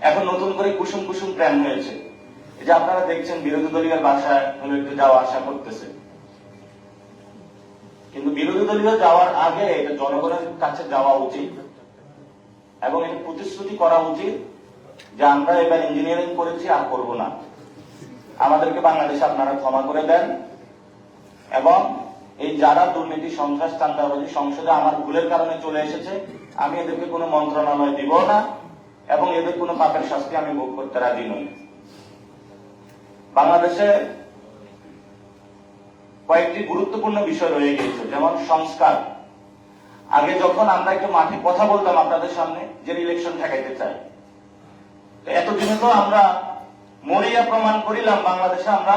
এখন নতুন করে কুসুম কুসুম প্ল্যান হয়েছে। এই যে আপনারা দেখছেন বিরোধী দলীয় বাসায় হলো একটু যাওয়া আসা করতেছে, কিন্তু বিরোধী দলীয় যাওয়ার আগে এটা জনগণের কাছে যাওয়া উচিত এবং এটা প্রতিশ্রুতি করা উচিত যে আমরা এবার ইঞ্জিনিয়ারিং করেছি আর করব না, আমাদেরকে বাংলাদেশে আপনারা ক্ষমা করে দেন এবং এই যারা দুর্নীতি সন্ত্রাস চাঁদাবাজি সংসদে আমার ভুলের কারণে চলে এসেছে আমি এদেরকে কোনো মন্ত্রণালয় দিব না এবং এদের কোনো পাপের শাস্তি আমি ভোগ করতে রাজি নই। বাংলাদেশে কয়েকটি গুরুত্বপূর্ণ বিষয় রয়ে গিয়েছে, যেমন সংস্কার। আগে যখন আমরা একটু মাঠে কথা বলতাম আপনাদের সামনে যে ইলেকশন ঠেকাইতে চাই, এতদিনে তো আমরা মরিয়া প্রমাণ করিলাম বাংলাদেশে আমরা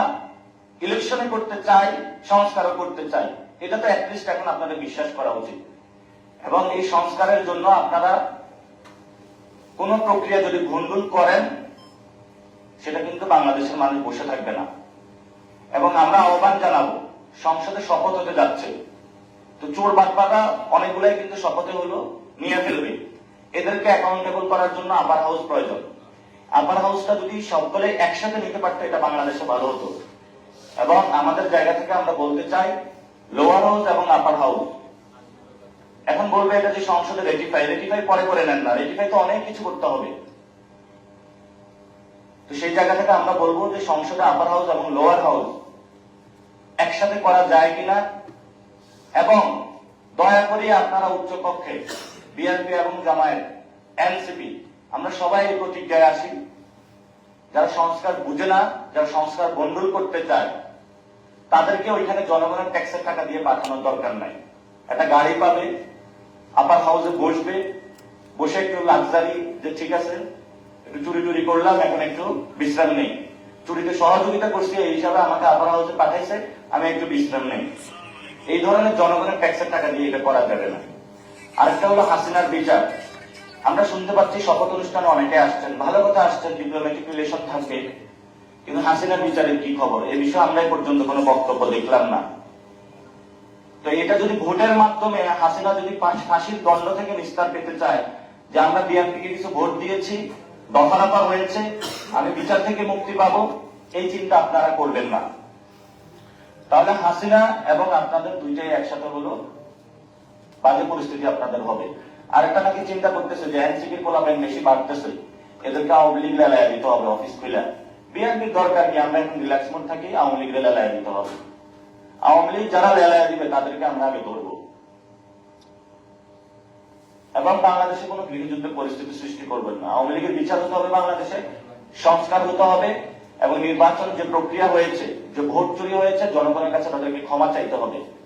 ইলেকশনে করতে চাই, সংস্কারও করতে চাই। এটা তো অ্যাটলিস্ট এখন আপনাদের বিশ্বাস করা উচিত। এবং এই সংস্কারের জন্য আপনারা কোন প্রক্রিয়া যদি ভুলভুল করেন সেটা কিন্তু বাংলাদেশের মানুষ বসে থাকবে না। এবং আমরা আহ্বান জানাবো, সংসদে শপথ হতে যাচ্ছে, তো চোর বাটপাটা অনেকগুলাই কিন্তু শপথে হলো নিয়ে ফেলবে, এদেরকে অ্যাকাউন্টেবল করার জন্য আপার হাউস প্রয়োজন। আপার হাউসটা যদি সকলে একসাথে নিতে পারতো এটা বাংলাদেশে ভালো হতো। এবং আমাদের জায়গা থেকে আমরা বলতে চাই লোয়ার হাউস এবং আপার হাউস এখন বলবে এটা যে সংসদে রেটিফাই পরে করে নেন না, রেটিফাই তো অনেক কিছু করতে হবে। তো সেই জায়গা থেকে আমরা বলবো যে সংসদে আপার হাউস এবং লোয়ার হাউস একসাথে করা যায় কিনা, এবং দয়া করে আপনারা উচ্চ কক্ষে বিএনপি এবং জামায়াত এনসিপি আমরা সবাই এই প্রতিজ্ঞায় আসি, যারা সংস্কার বুঝে না, যারা সংস্কার বন্ধুল করতে চায় তাদেরকে ওইখানে জনগণের ট্যাক্সের টাকা দিয়ে পাঠানোর দরকার নাই। একটা গাড়ি পাবে, আপার হাউসে বসবে, বসে একটু লাক্সারি যে ঠিক আছে একটু চুরি টুরি করলাম এখন একটু বিশ্রাম নেই, চুরিতে সহযোগিতা করছি এই হিসাবে আমাকে আপার হাউসে পাঠাইছে আমি একটু বিশ্রাম নেই। এই ধরনের জনগণের ট্যাক্সের টাকা দিয়ে এটা করা যাবে না। আরেকটা হলো হাসিনার বিচার। আমরা শুনতে পাচ্ছি শপথ অনুষ্ঠানে অনেকে আসছেন, ভালো কথা আসছেন, ডিপ্লোম্যাটিক রিলেশন থাকবে, কিন্তু হাসিনার বিচারের কি খবর এ বিষয়ে আমরা পর্যন্ত কোনো বক্তব্য দেখলাম না। তো এটা যদি ভোটের মাধ্যমে হাসিনা যদি ফাঁসির দণ্ড থেকে নিস্তার পেতে চায় যে আমরা বিএনপিকে কিছু ভোট দিয়েছি, দফারফা হয়েছে, আমি বিচার থেকে মুক্তি পাবো, এই চিন্তা আপনারা করবেন না। তাহলে হাসিনা এবং আপনাদের দুইটাই একসাথে হলো বাজে পরিস্থিতি আপনাদের হবে। আরেকটা নাকি চিন্তা করতেছে যে এনসিপির পোলাপাইন বেশি বাড়তেছে, এদেরকে আওয়ামী লীগ লেলায় দিতে হবে অফিস খুলে। বিএনপির দরকার কি, আমরা এখন রিল্যাক্স মোড থাকি, আওয়ামী লীগ লেলায় দিতে হবে। আওয়ামী লীগ যারা লেলায় দিবে তাদেরকে আমরা আগে ধরবো এবং বাংলাদেশে কোনো গৃহযুদ্ধের পরিস্থিতি সৃষ্টি করবেন না। আওয়ামী লীগের বিচার হতে হবে, বাংলাদেশে সংস্কার হতে হবে এবং নির্বাচন যে প্রক্রিয়া হয়েছে, যে ভোট চুরি হয়েছে, জনগণের কাছে তাদেরকে ক্ষমা চাইতে হবে।